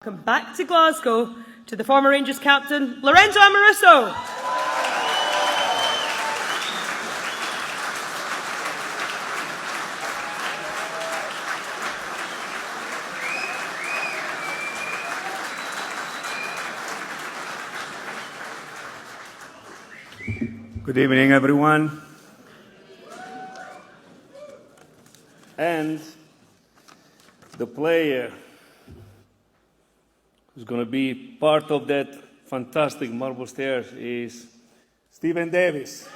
Come back to Glasgow to the former Rangers captain, Lorenzo Amoruso. Good evening, everyone. And the player who's going to be part of that fantastic marble stairs is Stephen Davis.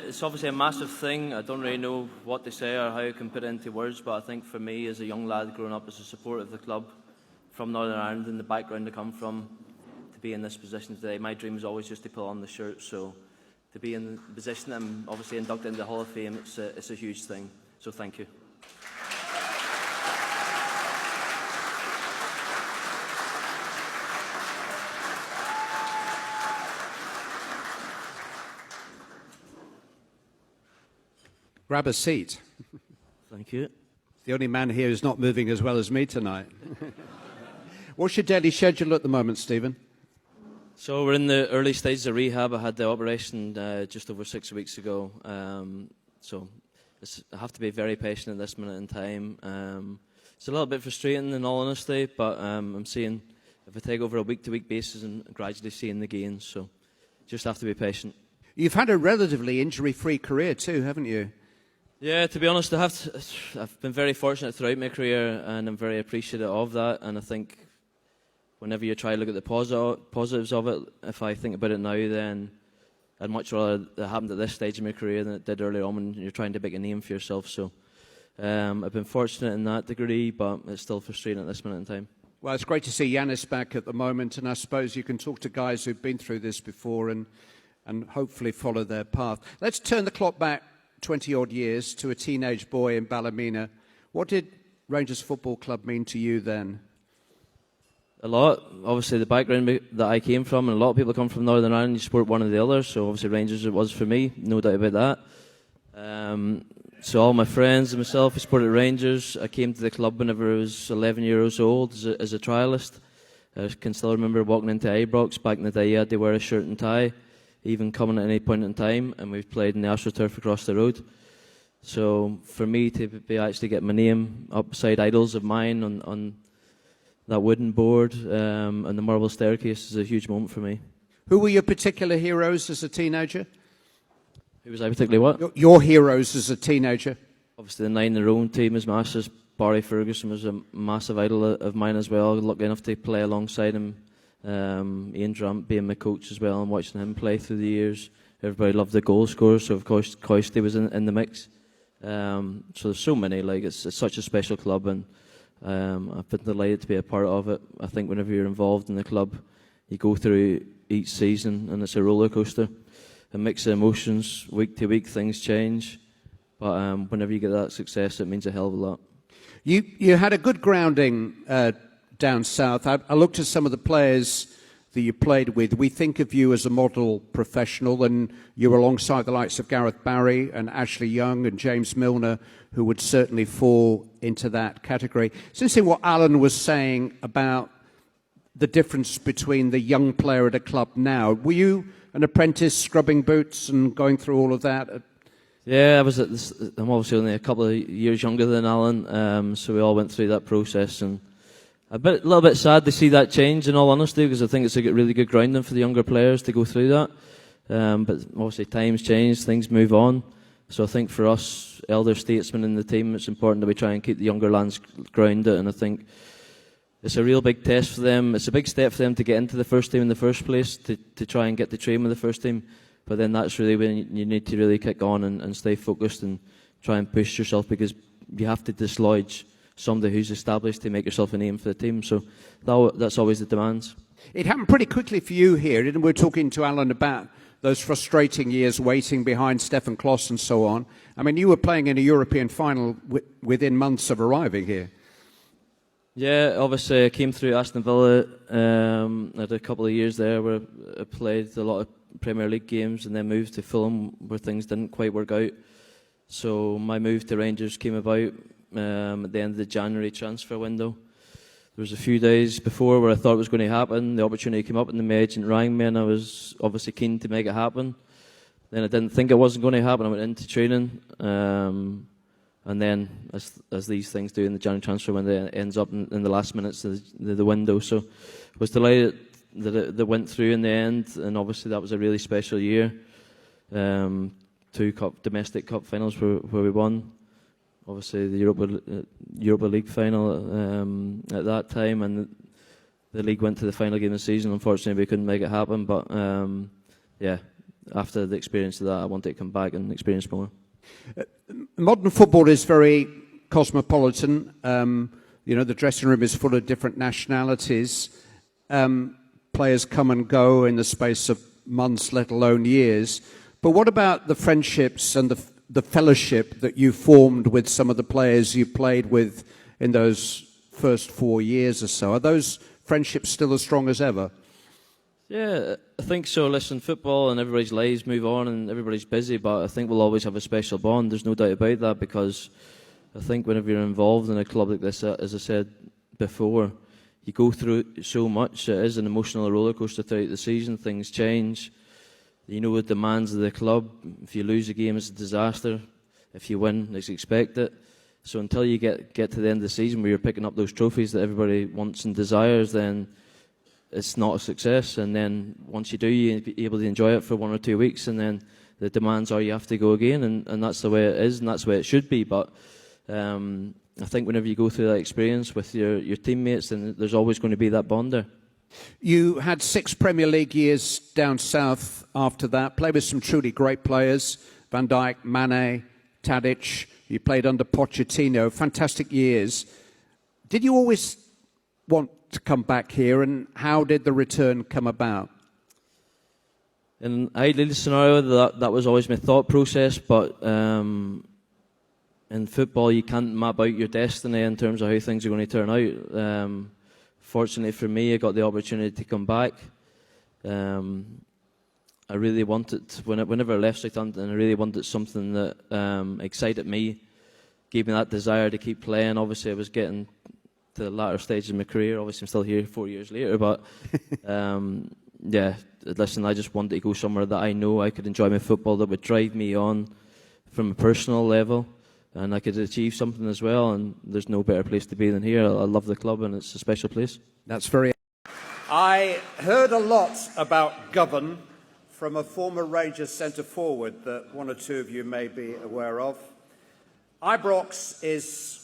It's obviously a massive thing. I don't really know what to say or how I can put it into words, but I think for me, as a young lad growing up as a supporter of the club from Northern Ireland and the background I come from, to be in this position today, my dream is always just to pull on the shirt. So to be in the position I'm obviously inducted into the Hall of Fame, it's a huge thing. So thank you. Grab a seat. Thank you. The only man here who's not moving as well as me tonight. What's your daily schedule at the moment, Stephen? So we're in the early stages of rehab. I had the operation just over 6 weeks ago. So I have to be very patient at this minute in time. It's a little bit frustrating in all honesty, but I'm seeing if I take over a week-to-week basis and gradually seeing the gains. So just have to be patient. You've had a relatively injury-free career too, haven't you? Yeah, to be honest, I've been very fortunate throughout my career, and I'm very appreciative of that. And I think whenever you try to look at the positives of it, if I think about it now, then I'd much rather that happened at this stage of my career than it did earlier on when you're trying to make a name for yourself. So I've been fortunate in that degree, but it's still frustrating at this minute in time. Well, it's great to see Yanis back at the moment, and I suppose you can talk to guys who've been through this before and hopefully follow their path. Let's turn the clock back 20-odd years to a teenage boy in Ballymena. What did Rangers Football Club mean to you then? A lot. Obviously, the background that I came from, and a lot of people come from Northern Ireland, you support one or the other, so obviously Rangers it was for me, no doubt about that. So all my friends and myself, we supported Rangers. I came to the club whenever I was 11 years old as a trialist. I can still remember walking into Ibrox. Back in the day, you had to wear a shirt and tie, even coming at any point in time, and we've played in the AstroTurf across the road. So for me to be actually get my name up beside idols of mine on that wooden board and the marble staircase is a huge moment for me. Who were your particular heroes as a teenager? Who was I particularly what? Your heroes as a teenager? Obviously the 9 in a row team is massive. Barry Ferguson was a massive idol of mine as well. Lucky enough to play alongside him. Ian Drummond being my coach as well and watching him play through the years. Everybody loved the goal scorer, so of course Coisty was in the mix. So there's so many, like it's such a special club, and I've been delighted to be a part of it. I think whenever you're involved in the club, you go through each season and it's a roller coaster. A mix of emotions, week to week things change, but whenever you get that success it means a hell of a lot. You had a good grounding down south. I looked at some of the players that you played with. We think of you as a model professional, and you were alongside the likes of Gareth Barry and Ashley Young and James Milner, who would certainly fall into that category. It's interesting what Alan was saying about the difference between the young player at a club now. Were you an apprentice scrubbing boots and going through all of that? Yeah, I'm obviously only a couple of years younger than Alan, so we all went through that process, and a little bit sad to see that change, in all honesty, because I think it's a really good grounding for the younger players to go through that. But obviously times change, things move on. So I think for us, elder statesmen in the team, it's important that we try and keep the younger lads grounded, and I think it's a real big test for them. It's a big step for them to get into the first team in the first place, to try and get to train with the first team. But then that's really when you need to really kick on and stay focused and try and push yourself, because you have to dislodge somebody who's established to make yourself a name for the team. So that's always the demands. It happened pretty quickly for you here, and we're talking to Alan about those frustrating years waiting behind Stefan Klos and so on. I mean, you were playing in a European final within months of arriving here. Yeah, obviously I came through Aston Villa. I had a couple of years there where I played a lot of Premier League games and then moved to Fulham where things didn't quite work out. So my move to Rangers came about at the end of the January transfer window. There was a few days before where I thought it was going to happen. The opportunity came up and my agent rang me and I was obviously keen to make it happen. Then I didn't think it wasn't going to happen. I went into training. And then, as these things do in the January transfer window, it ends up in the last minutes of the window. So I was delighted that it went through in the end, and obviously that was a really special year. 2 domestic cup finals where we won. Obviously the Europa League final at that time, and the league went to the final game of the season. Unfortunately, we couldn't make it happen, but yeah, after the experience of that, I wanted to come back and experience more. Modern football is very cosmopolitan. The dressing room is full of different nationalities. Players come and go in the space of months, let alone years. But what about the friendships and the fellowship that you formed with some of the players you played with in those first 4 years or so? Are those friendships still as strong as ever? Yeah, I think so. Listen, football and everybody's lives move on and everybody's busy, but I think we'll always have a special bond. There's no doubt about that, because I think whenever you're involved in a club like this, as I said before, you go through so much. It is an emotional roller coaster throughout the season. Things change. You know the demands of the club. If you lose a game, it's a disaster. If you win, it's expected. So until you get to the end of the season where you're picking up those trophies that everybody wants and desires, then it's not a success. And then once you do, you'll be able to enjoy it for 1 or 2 weeks, and then the demands are you have to go again, and that's the way it is, and that's the way it should be. But I think whenever you go through that experience with your teammates, then there's always going to be that bond there. You had 6 Premier League years down south after that, played with some truly great players, Van Dijk, Mane, Tadic. You played under Pochettino, fantastic years. Did you always want to come back here, and how did the return come about? In an ideal scenario, that was always my thought process, but in football you can't map out your destiny in terms of how things are going to turn out. Fortunately for me, I got the opportunity to come back. I really wanted, whenever I left Southampton, I really wanted something that excited me, gave me that desire to keep playing. Obviously I was getting to the latter stage of my career. Obviously I'm still here 4 years later, but yeah, listen, I just wanted to go somewhere that I know I could enjoy my football, that would drive me on from a personal level, and I could achieve something as well. And there's no better place to be than here. I love the club, and it's a special place. That's very... I heard a lot about Govan from a former Rangers centre-forward that 1 or 2 of you may be aware of. Ibrox is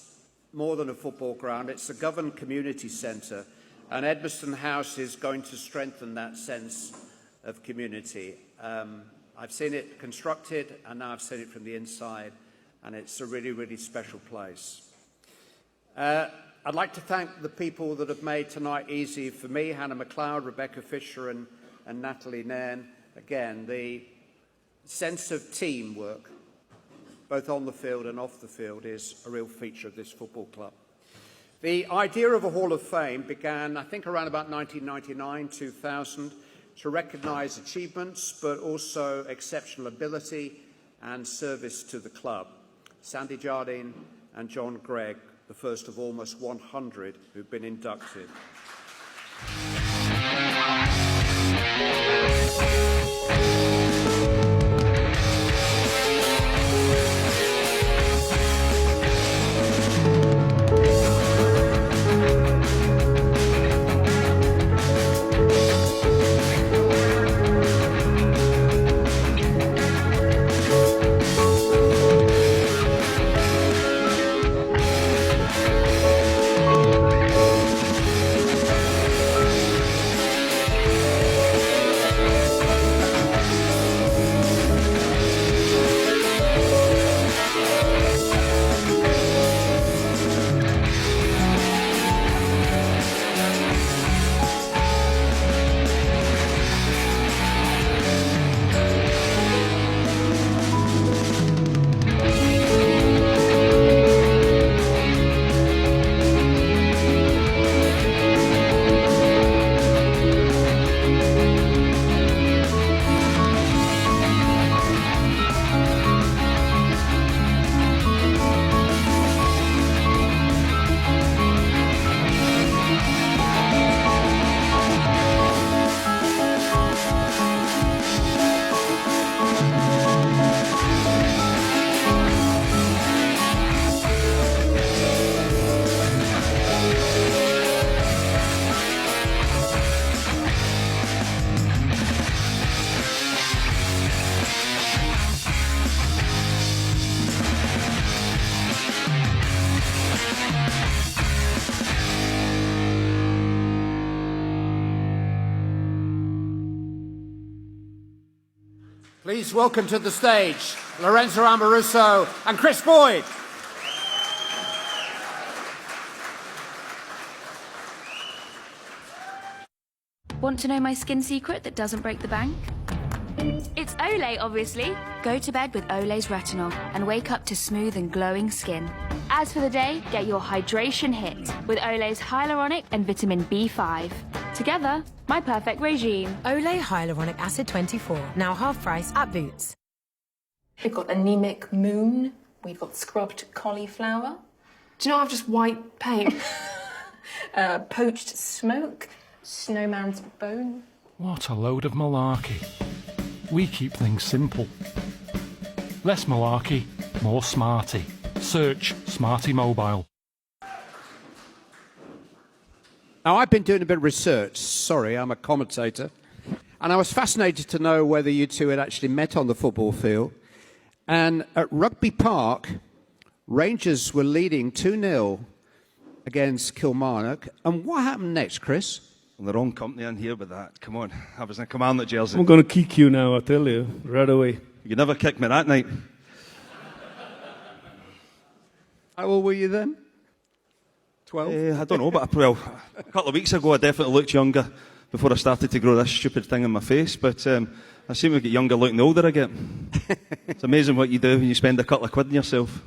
more than a football ground. It's a Govan community centre, and Edmiston House is going to strengthen that sense of community. I've seen it constructed, and now I've seen it from the inside, and it's a really, really special place. I'd like to thank the people that have made tonight easy for me, Hannah McLeod, Rebecca Fisher and Natalie Nairn. Again, the sense of teamwork, both on the field and off the field, is a real feature of this football club. The idea of a Hall of Fame began, I think, around about 1999, 2000, to recognise achievements, but also exceptional ability and service to the club. Sandy Jardine and John Gregg, the first of almost 100 who've been inducted. please welcome to the stage Lorenzo Amoruso and Chris Boyd. Want to know my skin secret that doesn't break the bank? It's Olay, obviously. Go to bed with Olay's retinol and wake up to smooth and glowing skin. As for the day, get your hydration hit with Olay's hyaluronic and vitamin B5. Together, my perfect regime. Olay Hyaluronic Acid 24, now half price at Boots. We've got anemic moon. We've got scrubbed cauliflower. Do you not have just white paint? Poached smoke. Snowman's bone. What a load of malarkey. We keep things simple. Less malarkey, more smarty. Search Smarty Mobile. Now, I've been doing a bit of research. Sorry, I'm a commentator. And I was fascinated to know whether you two had actually met on the football field. And at Rugby Park, Rangers were leading 2-0 against Kilmarnock. And what happened next, Chris? The wrong company in here with that. Come on, I was in a Kilmarnock jersey. I'm going to kick you now, I tell you, right away. You never kicked me that night. How old were you then? 12? I don't know, but a couple of weeks ago I definitely looked younger before I started to grow this stupid thing in my face. But I seem to get younger looking the older I get. It's amazing what you do when you spend a couple of quid on yourself.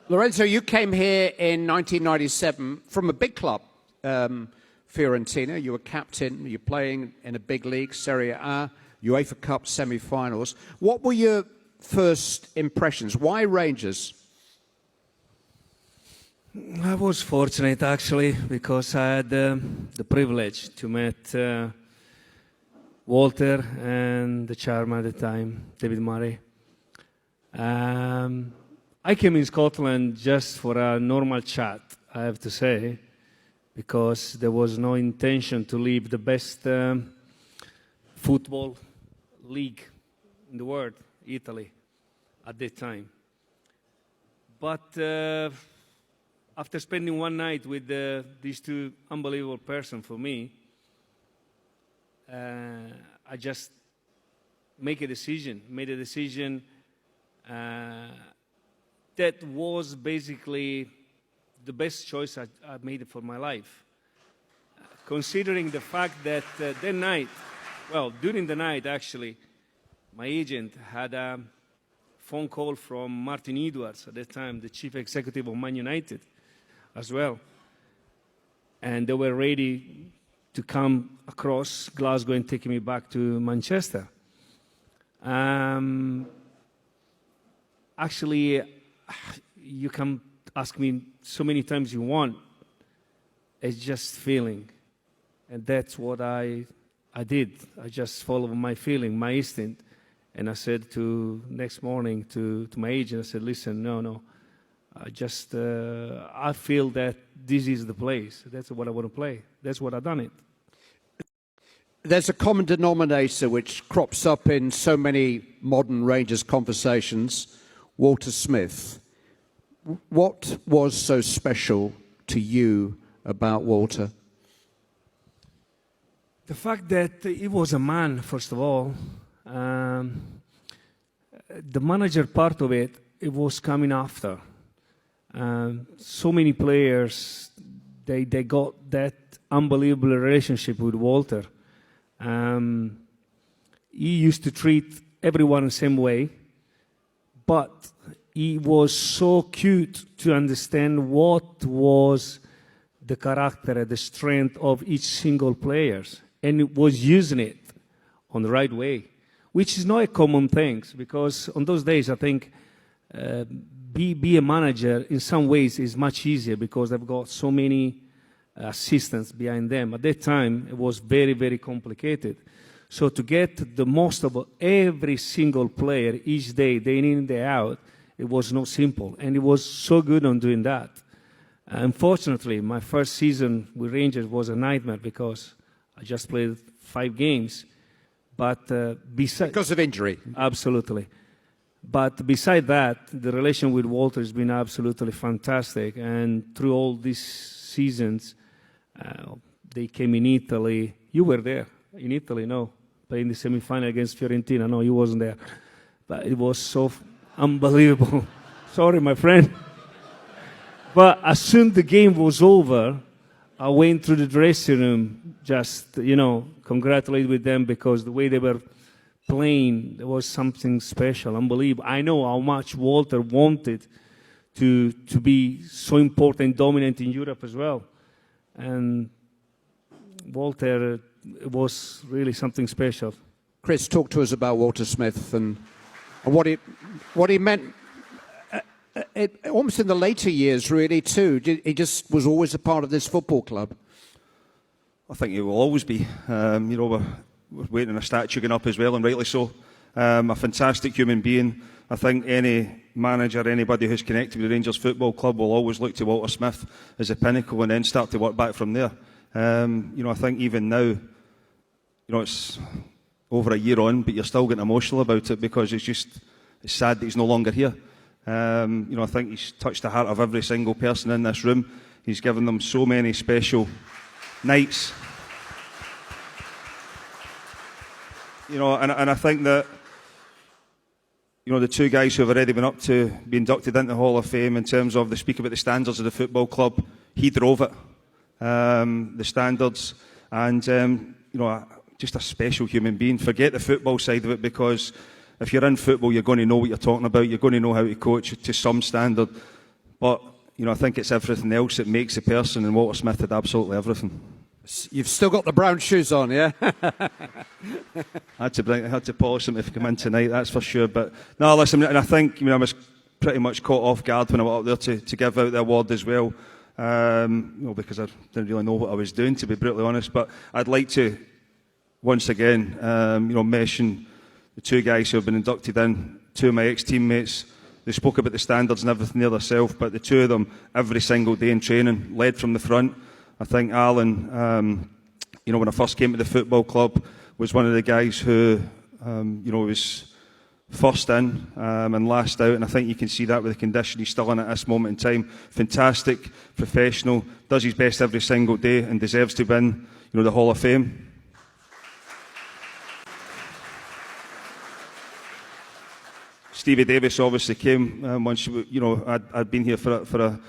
Lorenzo, you came here in 1997 from a big club. Fiorentina, you were captain, you're playing in a big league, Serie A, UEFA Cup semi-finals. What were your first impressions? Why Rangers? I was fortunate, actually, because I had the privilege to meet Walter and the chairman at the time, David Murray. I came in Scotland just for a normal chat, I have to say, because there was no intention to leave the best football league in the world, Italy, at that time. But after spending one night with these two unbelievable persons for me, I just made a decision that was basically the best choice I made for my life. Considering the fact that that night, well, during the night actually, my agent had a phone call from Martin Edwards, at that time the chief executive of Man United as well. And they were ready to come across Glasgow and take me back to Manchester. Actually, you can ask me so many times you want. It's just feeling. And that's what I did. I just followed my feeling, my instinct. And I said next morning to my agent, I said, listen, no. I feel that this is the place. That's what I want to play. That's what I've done it. There's a common denominator which crops up in so many modern Rangers conversations, Walter Smith. What was so special to you about Walter? The fact that he was a man, first of all. The manager part of it was coming after. So many players, they got that unbelievable relationship with Walter. He used to treat everyone the same way, but he was so cute to understand what was the character and the strength of each single player, and he was using it on the right way, which is not a common thing, because on those days I think be a manager in some ways is much easier because they've got so many assistants behind them. At that time, it was very, very complicated. So to get the most of every single player each day, day in, day out, it was not simple. And he was so good on doing that. Unfortunately, my first season with Rangers was a nightmare because I just played 5 games. But because of injury? Absolutely. But beside that, the relation with Walter has been absolutely fantastic. And through all these seasons, they came in Italy. You were there in Italy, no? playing the semi-final against Fiorentina. No, he wasn't there. But it was so unbelievable. Sorry, my friend. But as soon as the game was over, I went through the dressing room, just, congratulate with them, because the way they were playing, there was something special, unbelievable. I know how much Walter wanted to be so important, dominant in Europe as well. And Walter was really something special. Chris, talk to us about Walter Smith and what he meant. Almost in the later years, really, too. He just was always a part of this football club. I think he will always be. We're waiting on a statue going up as well, and rightly so. A fantastic human being. I think any manager, anybody who's connected with the Rangers Football Club will always look to Walter Smith as a pinnacle and then start to work back from there. I think even now, it's over a year on, but you're still getting emotional about it because it's sad that he's no longer here. I think he's touched the heart of every single person in this room. He's given them so many special nights. And I think that, the two guys who have already been up to be inducted into the Hall of Fame, in terms of they speak about the standards of the football club, he drove it, the standards, and, just a special human being. Forget the football side of it, because if you're in football, you're going to know what you're talking about. You're going to know how to coach to some standard. But, I think it's everything else that makes a person, and Walter Smith had absolutely everything. You've still got the brown shoes on, yeah? I had to polish them to come in tonight, that's for sure. But, no, listen, and I think, I was pretty much caught off guard when I went up there to give out the award as well. Because I didn't really know what I was doing, to be brutally honest. But I'd like to, once again, mention the two guys who have been inducted in, two of my ex-teammates. They spoke about the standards and everything there themselves, but the two of them, every single day in training, led from the front. I think Alan, when I first came to the football club, was one of the guys who, was first in and last out, and I think you can see that with the condition he's still in at this moment in time. Fantastic, professional, does his best every single day, and deserves to win, the Hall of Fame. Stevie Davis obviously came once, I'd been here for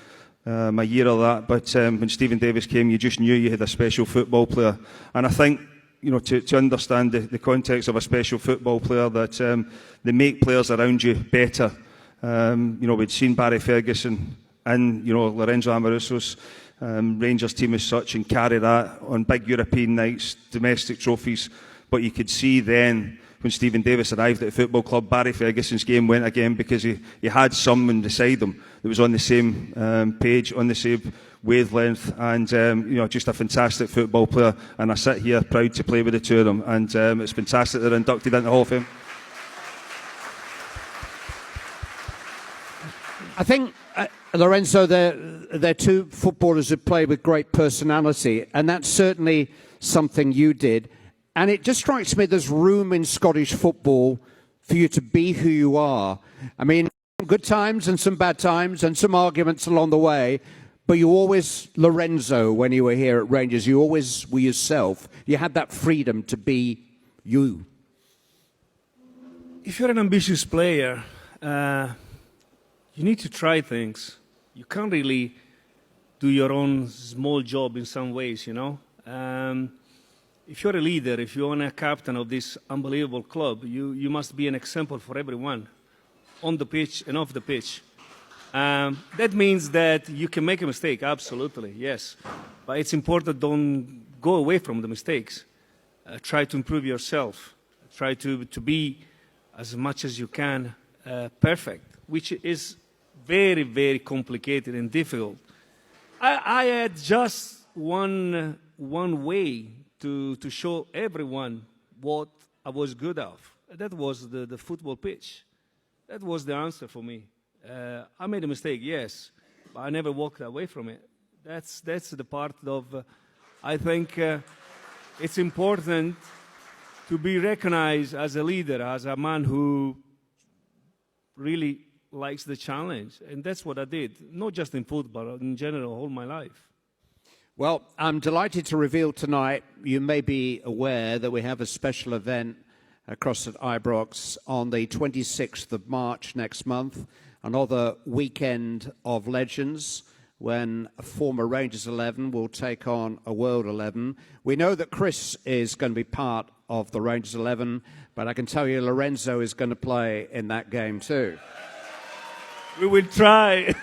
a year of that, but when Stephen Davis came, you just knew you had a special football player. And I think, to understand the context of a special football player, that they make players around you better. We'd seen Barry Ferguson and, Lorenzo Amoruso's Rangers team as such, and carry that on big European nights, domestic trophies. But you could see then, when Stephen Davis arrived at the football club, Barry Ferguson's game went again, because he had someone beside him that was on the same page, on the same wavelength, and just a fantastic football player. And I sit here proud to play with the two of them, and it's fantastic they're inducted into the Hall of Fame. I think, Lorenzo, they're two footballers who play with great personality, and that's certainly something you did. And it just strikes me there's room in Scottish football for you to be who you are. I mean, good times and some bad times and some arguments along the way, but you always, Lorenzo, when you were here at Rangers, you always were yourself. You had that freedom to be you. If you're an ambitious player, you need to try things. You can't really do your own small job in some ways, If you're a leader, if you're a captain of this unbelievable club, you must be an example for everyone, on the pitch and off the pitch. That means that you can make a mistake, absolutely, yes. But it's important, don't go away from the mistakes. Try to improve yourself. Try to be, as much as you can, perfect, which is very, very complicated and difficult. I had just one way to show everyone what I was good at. That was the football pitch. That was the answer for me. I made a mistake, yes, but I never walked away from it. That's the part of, I think it's important to be recognized as a leader, as a man who really likes the challenge. And that's what I did, not just in football, but in general, all my life. Well, I'm delighted to reveal tonight, you may be aware that we have a special event across at Ibrox on the 26th of March next month. Another weekend of legends when a former Rangers 11 will take on a World 11. We know that Chris is going to be part of the Rangers 11, but I can tell you Lorenzo is going to play in that game too. We will try.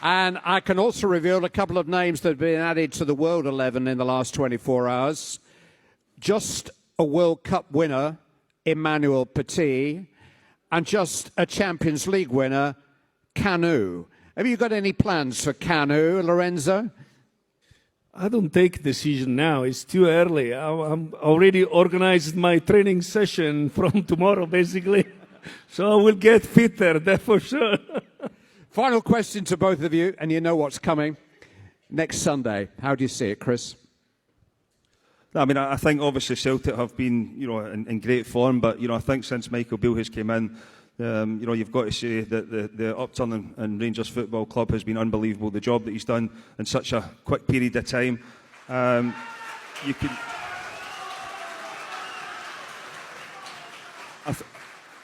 And I can also reveal a couple of names that have been added to the World 11 in the last 24 hours. Just a World Cup winner, Emmanuel Petit, and just a Champions League winner, Canu. Have you got any plans for Canu, Lorenzo? I don't take decision now. It's too early. I'm already organized my training session from tomorrow, basically. So I will get fitter, that's for sure. Final question to both of you, and you know what's coming. Next Sunday, how do you see it, Chris? I mean, I think obviously Celtic have been, in great form, but, I think since Michael Beale has came in, you've got to say that the upturn in Rangers Football Club has been unbelievable. The job that he's done in such a quick period of time. You can...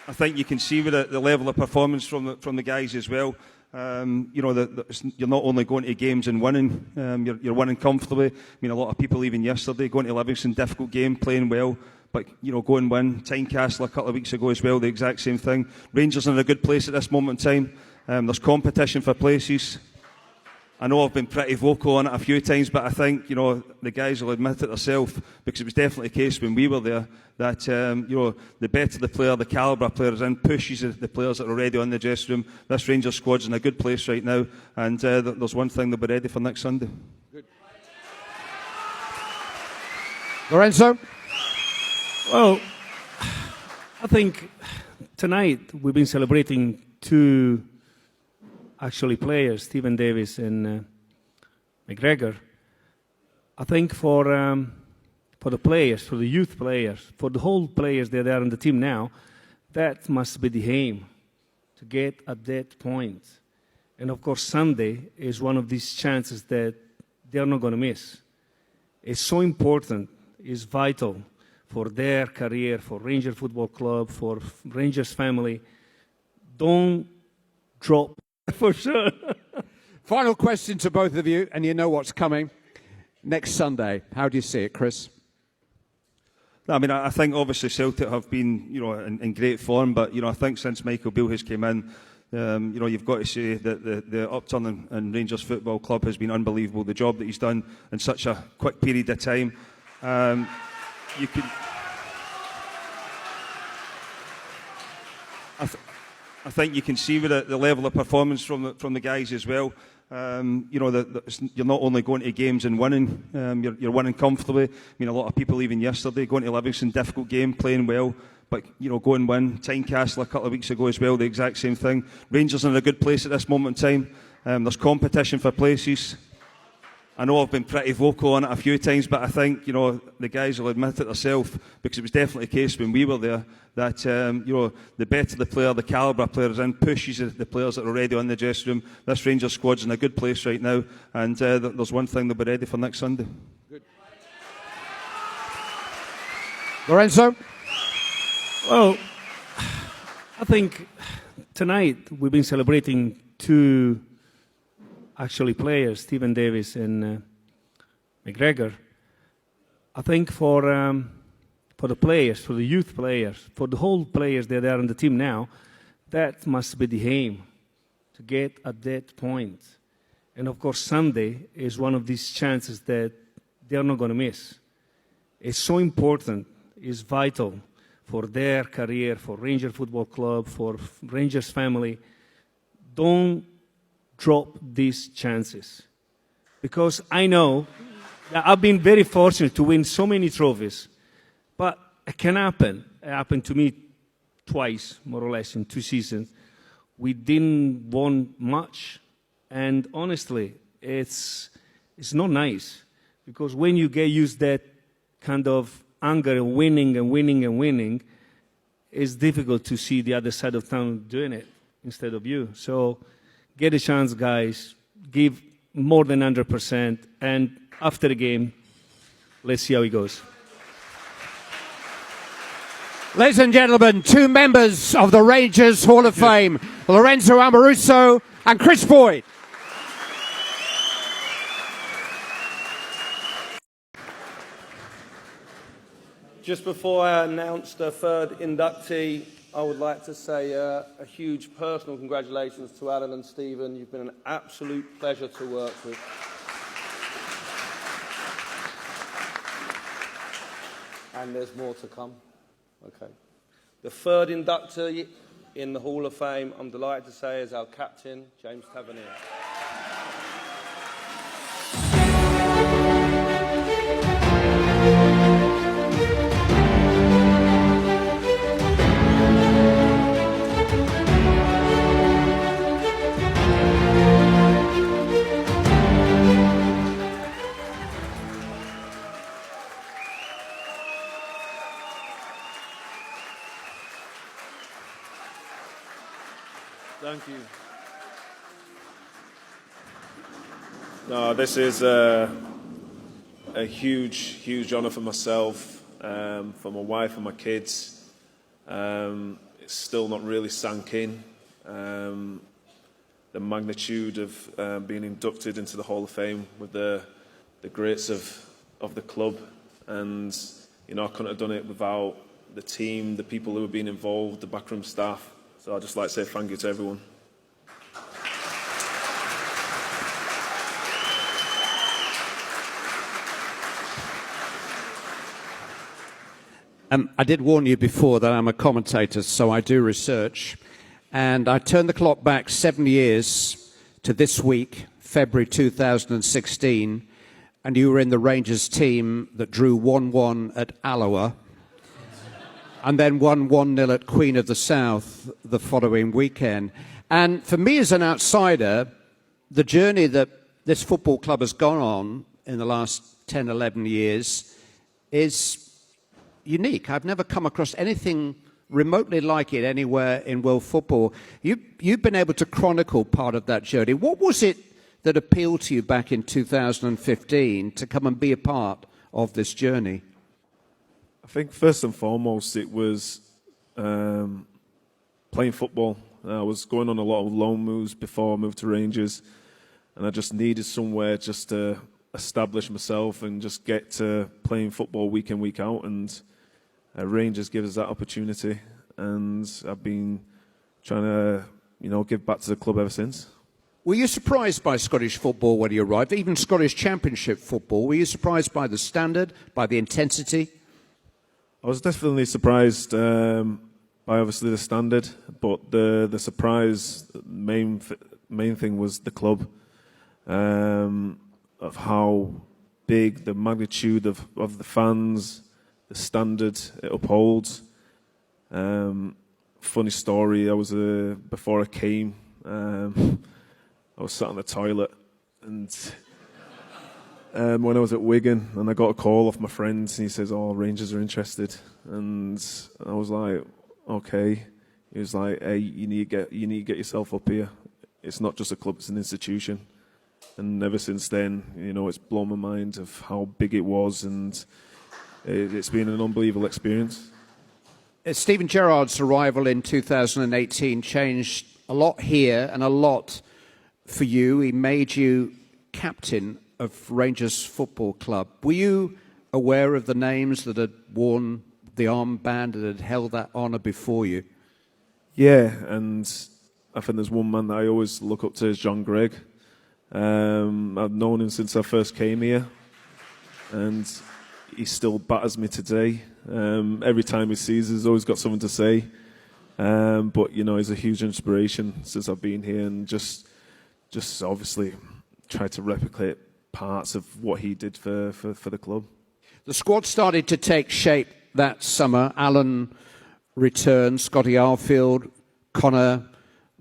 I think you can see with the level of performance from the guys as well. You're not only going to games and winning, you're winning comfortably. I mean, a lot of people even yesterday going to Livingston, difficult game, playing well, but go and win. Tynecastle a couple of weeks ago as well, the exact same thing. Rangers are in a good place at this moment in time. There's competition for places. I know I've been pretty vocal on it a few times, but I think, the guys will admit it themselves, because it was definitely the case when we were there, that, the better the player, the calibre of players in, pushes the players that are already on the dressing room. This Rangers squad's in a good place right now, and there's one thing, they'll be ready for next Sunday. Good. Lorenzo? Well, I think tonight we've been celebrating two players, Stephen Davis and McGregor. I think for the players, for the youth players, for the whole players that are in the team now, that must be the aim, to get at that point. And of course, Sunday is one of these chances that they're not going to miss. It's so important, it's vital for their career, for Rangers Football Club, for Rangers family. Don't drop. For sure. Final question to both of you, and you know what's coming. Next Sunday, how do you see it, Chris? I mean, I think obviously Celtic have been, in great form, but, I think since Michael Beale has came in, you've got to say that the upturn in Rangers Football Club has been unbelievable. The job that he's done in such a quick period of time. You can... I think you can see with the level of performance from the guys as well. You're not only going to games and winning, you're winning comfortably. I mean, a lot of people even yesterday going to Livingston, difficult game, playing well, but go and win. Tynecastle a couple of weeks ago as well, the exact same thing. Rangers are in a good place at this moment in time. There's competition for places. I know I've been pretty vocal on it a few times, but I think, the guys will admit it themselves, because it was definitely the case when we were there, that, the better the player, the calibre of players in, pushes the players that are already on the dressing room. This Rangers squad's in a good place right now, and there's one thing, they'll be ready for next Sunday. Good. Lorenzo? Well, I think tonight we've been celebrating two players, Stephen Davis and McGregor. I think for the players, for the youth players, for the whole players that are in the team now, that must be the aim, to get at that point. And of course, Sunday is one of these chances that they're not going to miss. It's so important, it's vital for their career, for Rangers Football Club, for Rangers family. Don't drop these chances, because I know that I've been very fortunate to win so many trophies, but it can happen. It happened to me twice, more or less, in 2 seasons. We didn't win much, and honestly, it's not nice, because when you get used to that kind of anger and winning and winning and winning, it's difficult to see the other side of town doing it instead of you. So get a chance, guys. Give more than 100%. And after the game, let's see how it goes. Ladies and gentlemen, two members of the Rangers Hall of Fame, Lorenzo Amoruso and Chris Boyd. Just before I announce the third inductee, I would like to say a huge personal congratulations to Alan and Stephen. You've been an absolute pleasure to work with. And there's more to come. Okay. The third inductee in the Hall of Fame, I'm delighted to say, is our captain, James Tavernier. Thank you. No, this is a huge honour for myself, for my wife and my kids. It's still not really sank in. The magnitude of being inducted into the Hall of Fame with the greats of the club, and you know, I couldn't have done it without the team, the people who have been involved, the backroom staff. So I'd just like to say thank you to everyone. I did warn you before that I'm a commentator, so I do research. And I turned the clock back 7 years to this week, February 2016, and you were in the Rangers team that drew 1-1 at Alloa and then won 1-0 at Queen of the South the following weekend. And for me as an outsider, the journey that this football club has gone on in the last 10, 11 years is unique. I've never come across anything remotely like it anywhere in world football. You've been able to chronicle part of that journey. What was it that appealed to you back in 2015 to come and be a part of this journey? I think first and foremost it was playing football. I was going on a lot of loan moves before I moved to Rangers, and I just needed somewhere just to establish myself and just get to playing football week in, week out, and Rangers give us that opportunity, and I've been trying to, you know, give back to the club ever since. Were you surprised by Scottish football when you arrived, even Scottish Championship football? Were you surprised by the standard, by the intensity? I was definitely surprised by obviously the standard, but the surprise, main thing was the club, of how big the magnitude of the fans, the standard it upholds. Funny story, I was before I came, I was sat on the toilet, and when I was at Wigan, and I got a call off my friend, and he says, "Oh, Rangers are interested," and I was like, "Okay." He was like, "Hey, you need to get yourself up here. It's not just a club; it's an institution." And ever since then, you know, it's blown my mind of how big it was, and it's been an unbelievable experience. Stephen Gerrard's arrival in 2018 changed a lot here and a lot for you. He made you captain of Rangers Football Club. Were you aware of the names that had worn the armband, that had held that honour before you? Yeah, and I think there's one man that I always look up to is John Gregg. I've known him since I first came here, and he still batters me today. Every time he sees us, he's always got something to say. But you know, he's a huge inspiration since I've been here, and just obviously try to replicate parts of what he did for the club. The squad started to take shape that summer. Alan returned, Scotty Arfield, Connor,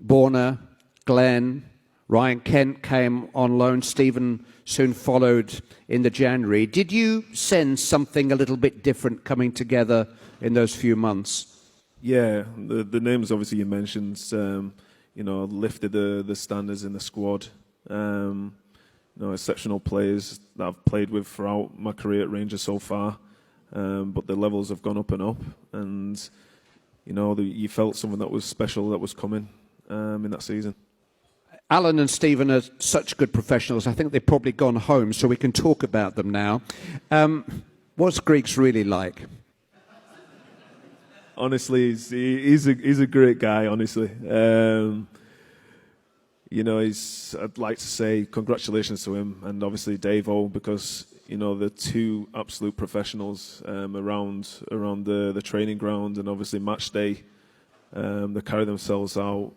Borna, Glenn, Ryan Kent came on loan, Stephen soon followed in the January. Did you sense something a little bit different coming together in those few months? Yeah, the names obviously you mentioned, you know, lifted the standards in the squad. You know, exceptional players that I've played with throughout my career at Rangers so far. but the levels have gone up and up, and you know, you felt something that was special that was coming in that season. Alan and Stephen are such good professionals. I think they've probably gone home, so we can talk about them now. What's Greeks really like? Honestly, he's a great guy. Honestly, you know, I'd like to say congratulations to him, and obviously Davo, because you know they're two absolute professionals around the training ground, and obviously match day. They carry themselves out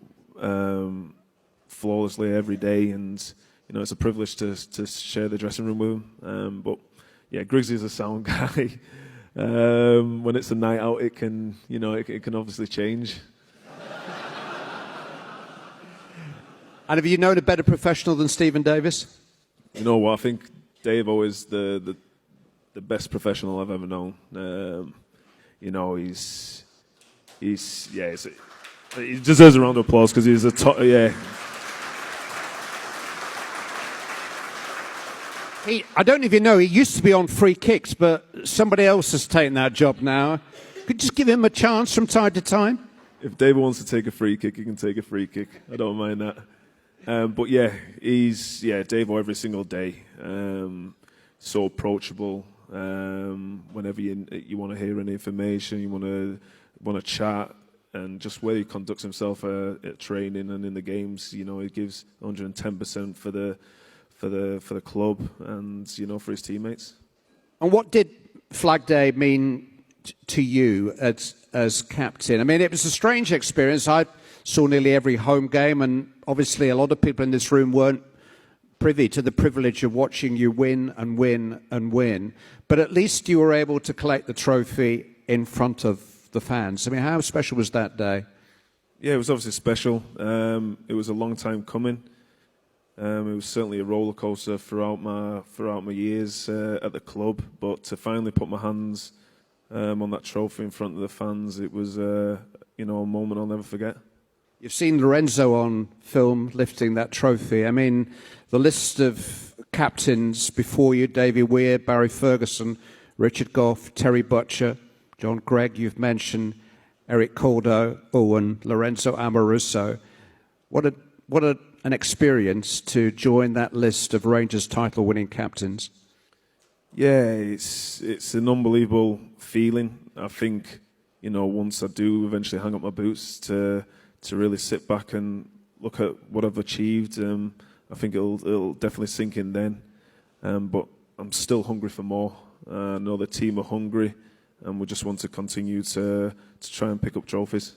flawlessly every day, and you know it's a privilege to share the dressing room with him. But yeah, Griggs is a sound guy. When it's a night out, it can obviously change. And have you known a better professional than Stephen Davis? You know what? I think Davo is the best professional I've ever known. You know, he deserves a round of applause because he's a top. Yeah. I don't even know, he used to be on free kicks, but somebody else has taken that job now. Could you just give him a chance from time to time? If David wants to take a free kick, he can take a free kick. I don't mind that. But yeah, Davo every single day. So approachable. Whenever you want to hear any information, you want to chat, and just where he conducts himself at training and in the games, you know, he gives 110% for the club and, you know, for his teammates. And what did Flag Day mean to you as captain? I mean, it was a strange experience. I saw nearly every home game, and obviously a lot of people in this room weren't privy to the privilege of watching you win and win and win. But at least you were able to collect the trophy in front of the fans. I mean, how special was that day? Yeah, it was obviously special. It was a long time coming. It was certainly a roller coaster throughout my years at the club, but to finally put my hands on that trophy in front of the fans, it was a moment I'll never forget. You've seen Lorenzo on film lifting that trophy. I mean, the list of captains before you: Davy Weir, Barry Ferguson, Richard Gough, Terry Butcher, John Gregg. You've mentioned Eric Caldo, Owen, Lorenzo Amoruso. What an experience to join that list of Rangers title-winning captains. Yeah, it's an unbelievable feeling. I think, you know, once I do eventually hang up my boots to really sit back and look at what I've achieved, I think it'll definitely sink in then. But I'm still hungry for more. I know the team are hungry, and we just want to continue to try and pick up trophies.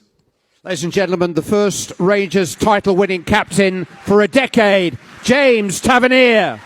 Ladies and gentlemen, the first Rangers title-winning captain for a decade, James Tavernier.